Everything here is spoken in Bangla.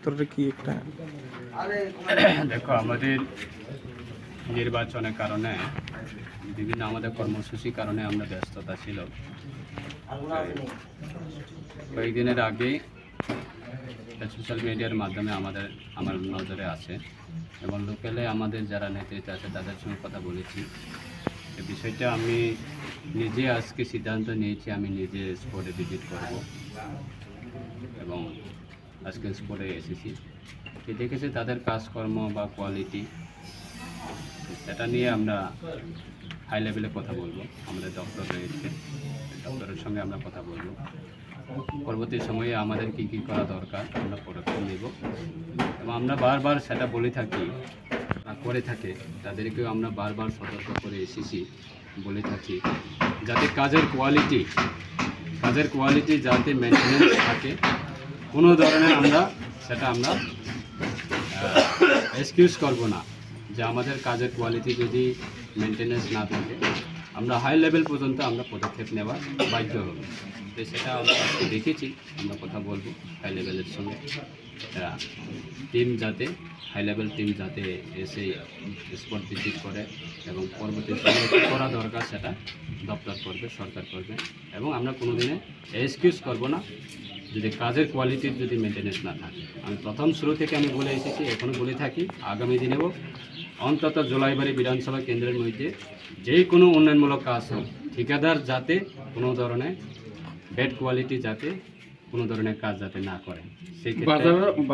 তোর কি একটা দেখো, আমাদের নির্বাচনের কারণে বিভিন্ন আমাদের কর্মসূচির কারণে আমরা ব্যস্ততা ছিল। কয়েকদিনের আগে সোশ্যাল মিডিয়ার মাধ্যমে আমার নজরে আসে এবং লোকালে আমাদের যারা নেতৃত্ব আছে তাদের সঙ্গে কথা বলেছি। এই বিষয়টা আমি নিজে আজকে সিদ্ধান্ত নিয়েছি, আমি নিজে স্পটে ভিজিট করব এবং আজকে স্পটে এসেছি। দেখেছি তাদের কাজকর্ম বা কোয়ালিটি, সেটা নিয়ে আমরা হাই লেভেলে কথা বলবো। আমাদের দপ্তর রয়েছে, দপ্তরের সঙ্গে আমরা কথা বলবো। পরবর্তী সময়ে আমাদের কী কী করা দরকার আমরা পদক্ষেপ নেব এবং আমরা বারবার সেটা বলে থাকি, করে থাকে তাদেরকেও আমরা বারবার সতর্ক করে এসেছি, বলে থাকি যাতে কাজের কোয়ালিটি যাতে মেনটেন্যান্স থাকে। কোনো ধরনের আমরা এক্সকিউজ করব না যে আমাদের কাজের কোয়ালিটি যদি মেনটেন্যান্স না থাকে আমরা হাই লেভেল পর্যন্ত আমরা পদক্ষেপ নেওয়ার বাধ্য হব। তো সেটা আমরা দেখেছি, আমরা কথা বলবো হাই লেভেলের সঙ্গে। হাই লেভেল টিম যাতে এসে স্পট ভিজিট করে এবং পরবর্তী সময়ে কী করা দরকার সেটা দপ্তর করবে, সরকার করবে এবং আমরা কোনো দিনে এক্সকিউজ করব না যদি কাজের কোয়ালিটির যদি মেনটেন্যান্স না থাকে। আমি প্রথম শুরু থেকে আমি বলে এসেছি, এখনও বলে থাকি, আগামী দিনেও অন্তত জোলাইবাড়ি বিধানসভা কেন্দ্রের মধ্যে যে কোনো উন্নয়নমূলক কাজ হোক, ঠিকাদার যাতে কোনো ধরনের ব্যাড কোয়ালিটি যাতে কোনো ধরনের কাজ যাতে না করে সেই ক্ষেত্রে